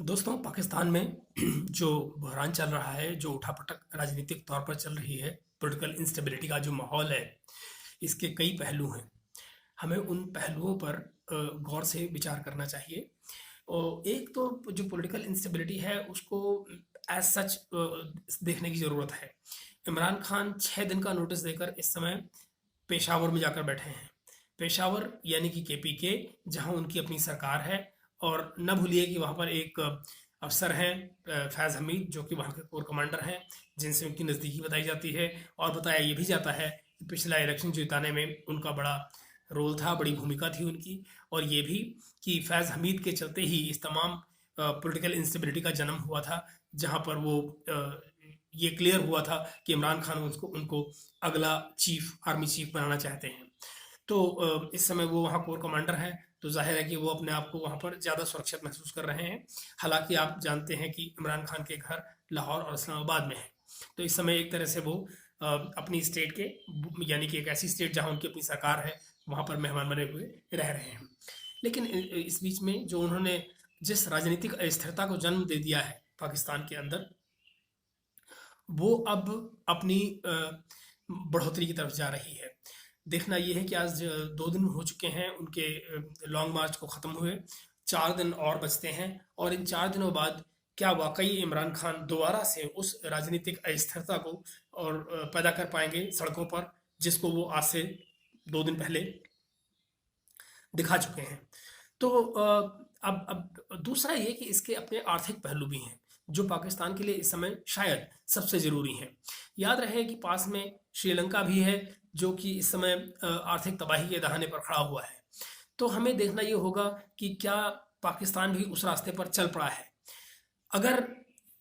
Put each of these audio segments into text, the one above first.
दोस्तों, पाकिस्तान में जो बहरान चल रहा है, जो उठापटक राजनीतिक तौर पर चल रही है, पॉलिटिकल इंस्टेबिलिटी का जो माहौल है, इसके कई पहलू हैं। हमें उन पहलुओं पर गौर से विचार करना चाहिए। और एक तो जो पॉलिटिकल इंस्टेबिलिटी है, उसको एज सच देखने की ज़रूरत है। इमरान खान 6 दिन का नोटिस देकर इस समय पेशावर में जाकर बैठे हैं। पेशावर यानी कि केपीके, जहां उनकी अपनी सरकार है। और न भूलिए कि वहां पर एक अफसर हैं, फैज़ हमीद, जो कि वहां के कोर कमांडर हैं, जिनसे उनकी नज़दीकी बताई जाती है। और बताया ये भी जाता है कि पिछला इलेक्शन जिताने में उनका बड़ा रोल था, बड़ी भूमिका थी उनकी। और ये भी कि फैज़ हमीद के चलते ही इस तमाम पॉलिटिकल इंस्टेबिलिटी का जन्म हुआ था, जहां पर वो ये क्लियर हुआ था कि इमरान खान उसको उनको अगला आर्मी चीफ बनाना चाहते हैं। तो इस समय वो वहाँ कोर कमांडर हैं, तो जाहिर है कि वो अपने आप को वहाँ पर ज़्यादा सुरक्षित महसूस कर रहे हैं। हालांकि आप जानते हैं कि इमरान खान के घर लाहौर और इस्लामाबाद में है। तो इस समय एक तरह से वो अपनी स्टेट के, यानी कि एक ऐसी स्टेट जहाँ उनकी अपनी सरकार है, वहाँ पर मेहमान बने हुए रह रहे हैं। लेकिन इस बीच में जो उन्होंने जिस राजनीतिक अस्थिरता को जन्म दे दिया है पाकिस्तान के अंदर, वो अब अपनी बढ़ोतरी की तरफ जा रही है। देखना ये है कि आज 2 दिन हो चुके हैं उनके लॉन्ग मार्च को ख़त्म हुए। 4 दिन और बचते हैं, और इन 4 दिनों बाद क्या वाकई इमरान खान दोबारा से उस राजनीतिक अस्थिरता को और पैदा कर पाएंगे सड़कों पर, जिसको वो आज से 2 दिन पहले दिखा चुके हैं। तो अब दूसरा ये कि इसके अपने आर्थिक पहलू भी हैं, जो पाकिस्तान के लिए इस समय शायद सबसे ज़रूरी हैं। याद रहे कि पास में श्रीलंका भी है, जो कि इस समय आर्थिक तबाही के दहाने पर खड़ा हुआ है। तो हमें देखना ये होगा कि क्या पाकिस्तान भी उस रास्ते पर चल पड़ा है। अगर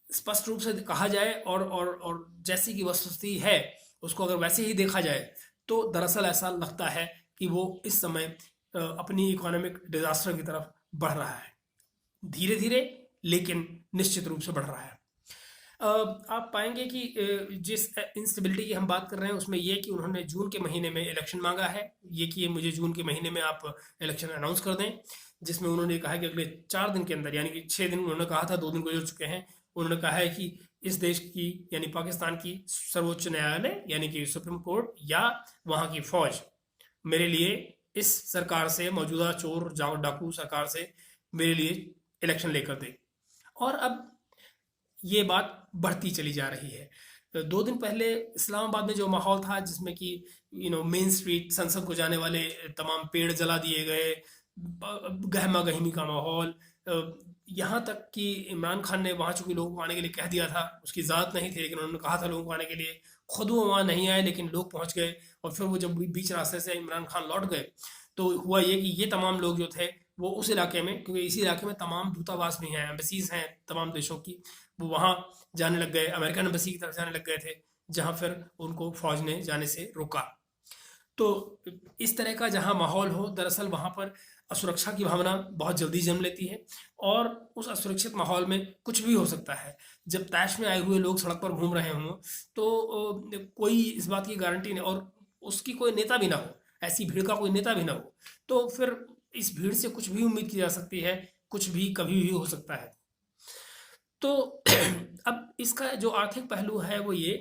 स्पष्ट रूप से कहा जाए और जैसी की वस्तुस्थिति है, उसको अगर वैसे ही देखा जाए, तो दरअसल ऐसा लगता है कि वो इस समय अपनी इकोनॉमिक डिजास्टर की तरफ बढ़ रहा है, धीरे धीरे, लेकिन निश्चित रूप से बढ़ रहा है। आप पाएंगे कि जिस इंस्टेबिलिटी की हम बात कर रहे हैं, उसमें यह कि उन्होंने जून के महीने में इलेक्शन मांगा है। ये कि मुझे जून के महीने में आप इलेक्शन अनाउंस कर दें, जिसमें उन्होंने कहा कि अगले 4 दिन के अंदर, यानी कि 6 दिन उन्होंने कहा था, 2 दिन गुजर चुके हैं। उन्होंने कहा है कि इस देश की, यानी पाकिस्तान की सर्वोच्च न्यायालय, यानी कि सुप्रीम कोर्ट या वहाँ की फौज, मेरे लिए इस सरकार से, मौजूदा चोर डाकू सरकार से, मेरे लिए इलेक्शन लेकर दे। और अब ये बात बढ़ती चली जा रही है। 2 दिन पहले इस्लामाबाद में जो माहौल था, जिसमें कि मेन स्ट्रीट, संसद को जाने वाले तमाम पेड़ जला दिए गए, गहमा गहमी का माहौल, यहाँ तक कि इमरान खान ने वहाँ चूंकि लोगों को आने के लिए कह दिया था, उसकी ज़ात नहीं थी, लेकिन उन्होंने कहा था लोगों को आने के लिए, खुद वो वहाँ नहीं आए, लेकिन लोग पहुँच गए। और फिर वो जब बीच रास्ते से इमरान खान लौट गए, तो हुआ ये कि ये तमाम लोग जो थे, वो उस इलाके में, क्योंकि इसी इलाके में तमाम दूतावास भी हैं, एम्बेसीज हैं तमाम देशों की, वो वहाँ जाने लग गए, अमेरिकन एम्बेसी की तरफ जाने लग गए थे, जहाँ फिर उनको फौज ने जाने से रोका। तो इस तरह का जहाँ माहौल हो, दरअसल वहाँ पर असुरक्षा की भावना बहुत जल्दी जन्म लेती है। और उस असुरक्षित माहौल में कुछ भी हो सकता है। जब तैश में आए हुए लोग सड़क पर घूम रहे हों, तो कोई इस बात की गारंटी नहीं, और उसकी कोई नेता भी ना हो, ऐसी भीड़ का कोई नेता भी ना हो, तो फिर इस भीड़ से कुछ भी उम्मीद की जा सकती है, कुछ भी कभी भी हो सकता है। तो अब इसका जो आर्थिक पहलू है, वो ये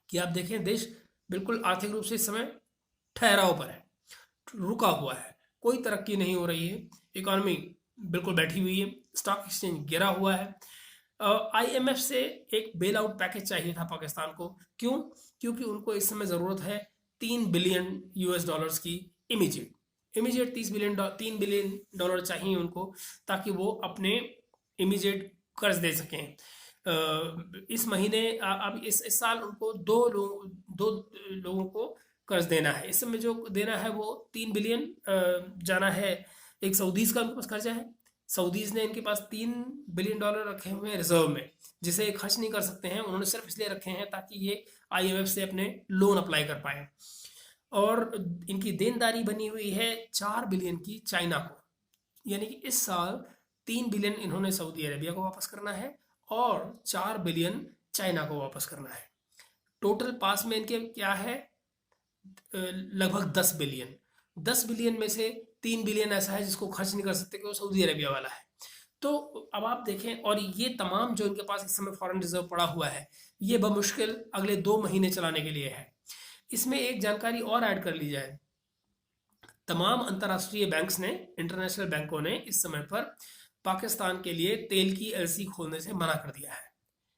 कि आप देखें, देश बिल्कुल आर्थिक रूप से इस समय ठहराव पर है, रुका हुआ है, कोई तरक्की नहीं हो रही है। इकॉनमी बिल्कुल बैठी हुई है, स्टॉक एक्सचेंज गिरा हुआ है। आईएमएफ से एक बेल आउट पैकेज चाहिए था पाकिस्तान को। क्यों? क्योंकि उनको इस समय ज़रूरत है 3 बिलियन यूएस डॉलर्स की, इमीजिएट इमीजिएट 3 बिलियन डॉलर चाहिए उनको, ताकि वो अपने इमीजिएट कर्ज दे सकें। इस महीने, अब इस साल उनको दो लोगों को कर्ज देना है। इस समय जो देना है वो 3 बिलियन जाना है। एक सऊदीज का उनके पास कर्जा है। सऊदीज ने इनके पास 3 बिलियन डॉलर रखे हुए हैं रिजर्व में, जिसे ये खर्च नहीं कर सकते हैं। उन्होंने सिर्फ इसलिए रखे हैं ताकि ये आईएमएफ से अपने लोन अप्लाई कर पाए। और इनकी देनदारी बनी हुई है 4 बिलियन की चाइना को, यानी कि इस साल 3 बिलियन इन्होंने सऊदी अरेबिया को वापस करना है, और 4 बिलियन चाइना को वापस करना है। टोटल पास में इनके क्या है? लगभग 10 बिलियन। 10 बिलियन में से 3 बिलियन ऐसा है जिसको खर्च नहीं कर सकते, कि वो सऊदी अरेबिया वाला है। तो अब आप देखें, और ये तमाम जो इनके पास इस समय फॉरेन रिजर्व पड़ा हुआ है, ये बमुश्किल अगले 2 महीने चलाने के लिए है। इसमें एक जानकारी और ऐड कर ली जाए, तमाम अंतर्राष्ट्रीय बैंक्स ने, इंटरनेशनल बैंकों ने इस समय पर पाकिस्तान के लिए तेल की एलसी खोलने से मना कर दिया है।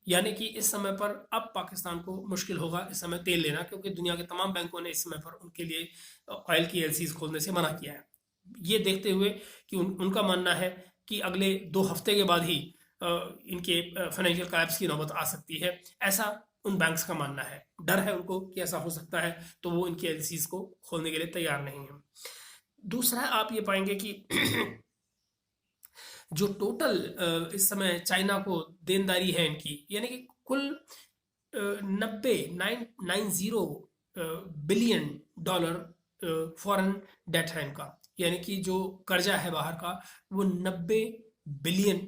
यानी कि इस समय पर अब पाकिस्तान को मुश्किल होगा इस समय तेल लेना, क्योंकि दुनिया के तमाम बैंकों ने इस समय पर उनके लिए ऑयल की एलसीज खोलने से मना किया है। ये देखते हुए कि उनका मानना है कि अगले 2 हफ्ते के बाद ही इनके फाइनेंशियल collapse की नौबत आ सकती है, ऐसा उन बैंक्स का मानना है। डर है उनको कि ऐसा हो सकता है, तो वो इनकी एलसीज को खोलने के लिए तैयार नहीं है। दूसरा, आप ये पाएंगे कि जो टोटल इस समय चाइना को देनदारी है इनकी, यानी कि कुल 90 फॉरेन डेट है इनका, यानी कि जो कर्जा है बाहर का, वो $90 बिलियन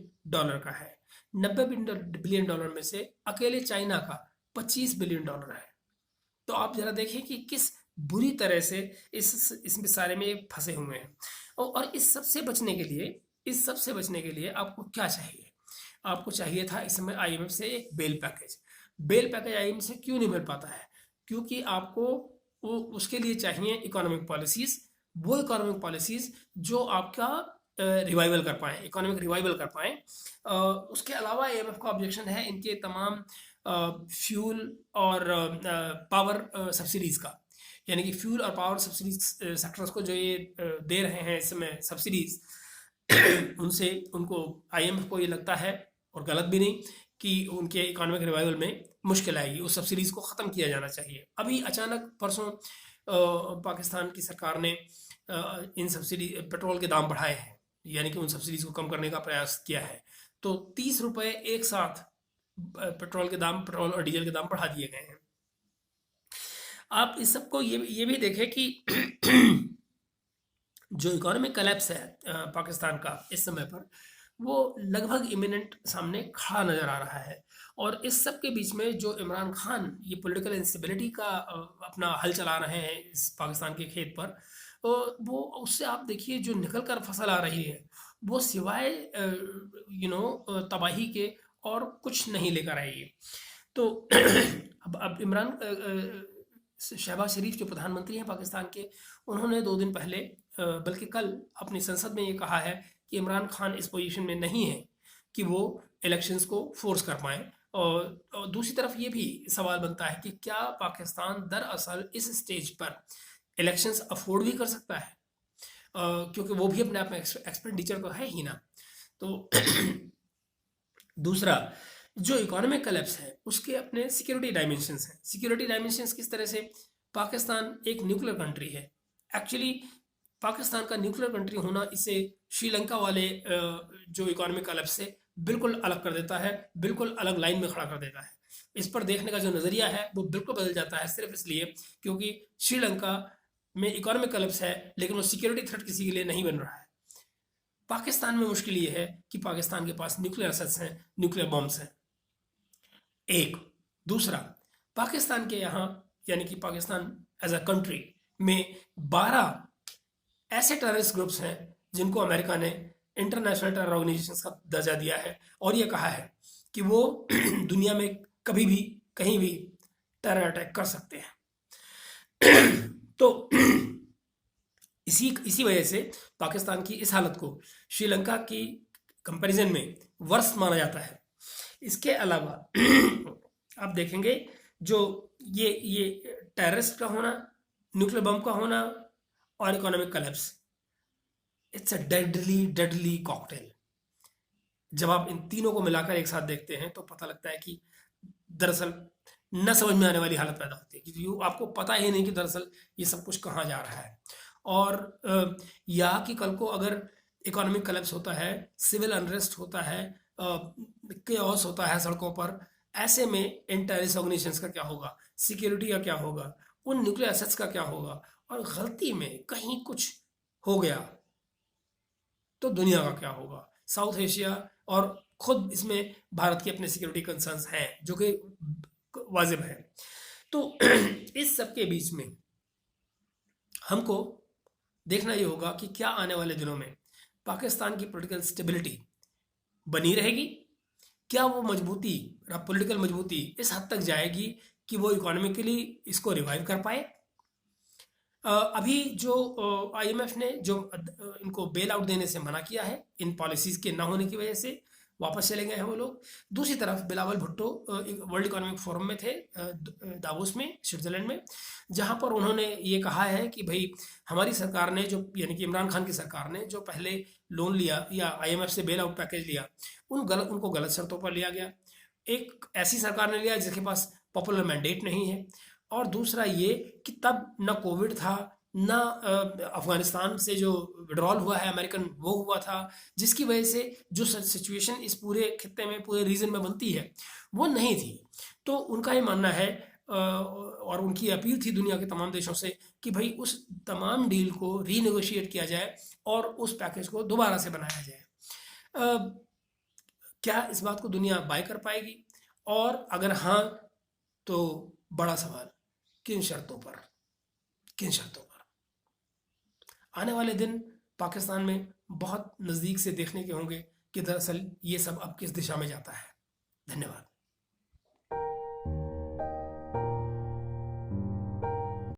का है। $90 बिलियन में से अकेले चाइना का $25 बिलियन है। तो आप जरा देखें कि किस बुरी तरह से इसमें सारे में फंसे हुए हैं। और इस सबसे बचने के लिए आपको क्या चाहिए? आपको चाहिए था इस समय आईएमएफ से एक बेल पैकेज आईएमएफ से क्यों नहीं मिल पाता है? क्योंकि आपको वो उसके लिए चाहिए इकोनॉमिक पॉलिसीज, वो इकोनॉमिक पॉलिसीज जो आपका रिवाइवल कर पाए, इकोनॉमिक रिवाइवल कर पाए। उसके अलावा आईएमएफ का ऑब्जेक्शन है इनके तमाम फ्यूल और पावर सब्सिडीज का, यानी कि फ्यूल और पावर सब्सिडीज सेक्टर्स को जो ये दे रहे हैं इस समय सब्सिडीज, उनसे उनको आईएमएफ को ये लगता है, और गलत भी नहीं, कि उनके इकोनॉमिक रिवाइवल में मुश्किल आएगी। उस सब्सिडीज को ख़त्म किया जाना चाहिए। अभी अचानक परसों पाकिस्तान की सरकार ने इन सब्सिडी पेट्रोल के दाम बढ़ाए हैं, यानी कि उन सब्सिडीज को कम करने का प्रयास किया है। तो 30 रुपए एक साथ पेट्रोल और डीजल के दाम बढ़ा दिए गए हैं। आप इस सबको ये भी देखें कि जो इकोनॉमिक कलेप्स है पाकिस्तान का इस समय पर, वो लगभग इमिनेंट सामने खड़ा नजर आ रहा है। और इस सब के बीच में जो इमरान खान ये पॉलिटिकल इंस्टेबिलिटी का अपना हल चला रहे हैं इस पाकिस्तान के खेत पर, वो उससे आप देखिए जो निकल कर फसल आ रही है, वो सिवाय तबाही के और कुछ नहीं लेकर आएगी। तो अब इमरान शहबाज शरीफ जो प्रधानमंत्री हैं पाकिस्तान के, उन्होंने 2 दिन पहले बल्कि कल अपनी संसद में ये कहा है कि इमरान खान इस पोजीशन में नहीं है कि वो इलेक्शंस को फोर्स कर पाए। और दूसरी तरफ ये भी सवाल बनता है कि क्या पाकिस्तान दरअसल इस स्टेज पर इलेक्शंस अफोर्ड भी कर सकता है, क्योंकि वो भी अपने आप में एक्सपेंडिचर तो है ही ना। तो दूसरा, जो इकोनॉमिक कलेप्स है उसके अपने सिक्योरिटी डायमेंशंस हैं। सिक्योरिटी डायमेंशंस किस तरह से? पाकिस्तान एक न्यूक्लियर कंट्री है। एक्चुअली पाकिस्तान का न्यूक्लियर कंट्री होना इसे श्रीलंका वाले जो इकोनॉमिक कलेप्स से बिल्कुल अलग कर देता है, बिल्कुल अलग लाइन में खड़ा कर देता है। इस पर देखने का जो नज़रिया है वो बिल्कुल बदल जाता है, सिर्फ इसलिए क्योंकि श्रीलंका में इकोनॉमिक कलेप्स है लेकिन वो सिक्योरिटी थ्रेट किसी के लिए नहीं बन रहा है। पाकिस्तान में मुश्किल ये है कि पाकिस्तान के पास न्यूक्लियर एसेट्स हैं, न्यूक्लियर बॉम्ब्स हैं। एक दूसरा, पाकिस्तान के यहाँ यानी कि पाकिस्तान एज अ कंट्री में 12 ऐसे टेररिस्ट ग्रुप्स हैं जिनको अमेरिका ने इंटरनेशनल टेरर ऑर्गेनाइजेशंस का दर्जा दिया है, और ये कहा है कि वो दुनिया में कभी भी कहीं भी टेरर अटैक कर सकते हैं। तो इसी वजह से पाकिस्तान की इस हालत को श्रीलंका की कंपैरिजन में वर्स्ट माना जाता है। इसके अलावा आप देखेंगे जो ये टेररिस्ट का होना, न्यूक्लियर बम का होना और economic collapse, it's a deadly cocktail. जब आप इन तीनों को मिलाकर एक साथ देखते हैं तो पता लगता है कि दरअसल न समझ में आने वाली हालत पैदा होती है, क्योंकि आपको पता ही नहीं कि दरअसल ये सब कुछ कहाँ जा रहा है। और या कि कल को अगर इकोनॉमिक कलेप्स होता है, सिविल अनरेस्ट होता है, केओस होता है सड़कों पर, ऐसे में इन टेररिस्ट ऑर्गेनाइजेशंस का क्या होगा, सिक्योरिटी का क्या होगा, उन न्यूक्लियर एसेट्स का क्या होगा, और गलती में कहीं कुछ हो गया तो दुनिया का क्या होगा, साउथ एशिया, और खुद इसमें भारत के अपने सिक्योरिटी कंसर्न्स हैं जो कि वाजिब है। तो इस सब के बीच में हमको देखना ये होगा कि क्या आने वाले दिनों में पाकिस्तान की पॉलिटिकल स्टेबिलिटी बनी रहेगी? क्या वो मजबूती, पॉलिटिकल मजबूती इस हद तक जाएगी कि वो इकोनॉमिकली इसको रिवाइव कर पाए? अभी जो आईएमएफ ने जो इनको बेल आउट देने से मना किया है, इन पॉलिसीज के ना होने की वजह से वापस चले गए हैं वो लोग। दूसरी तरफ Bilawal Bhutto world economic forum में थे, दावोस में, स्विट्जरलैंड में, जहां पर उन्होंने ये कहा है कि भाई हमारी सरकार ने जो, यानी कि इमरान खान की सरकार ने जो पहले लोन लिया या आईएमएफ से बेल आउट पैकेज लिया, उनको गलत शर्तों पर लिया गया। एक ऐसी सरकार ने लिया जिसके पास पॉपुलर मैंडेट नहीं है, और दूसरा ये कि तब न कोविड था, न अफगानिस्तान से जो विड्रॉल हुआ है अमेरिकन वो हुआ था, जिसकी वजह से जो सिचुएशन इस पूरे खित्ते में, पूरे रीजन में बनती है, वो नहीं थी। तो उनका ये मानना है, और उनकी अपील थी दुनिया के तमाम देशों से, कि भाई उस तमाम डील को रीनेगोशिएट किया जाए और उस पैकेज को दोबारा से बनाया जाए। क्या इस बात को दुनिया बाय कर पाएगी? और अगर हाँ, तो बड़ा सवाल, किन शर्तों पर, किन शर्तों पर? आने वाले दिन पाकिस्तान में बहुत नज़दीक से देखने के होंगे कि दरअसल ये सब अब किस दिशा में जाता है। धन्यवाद।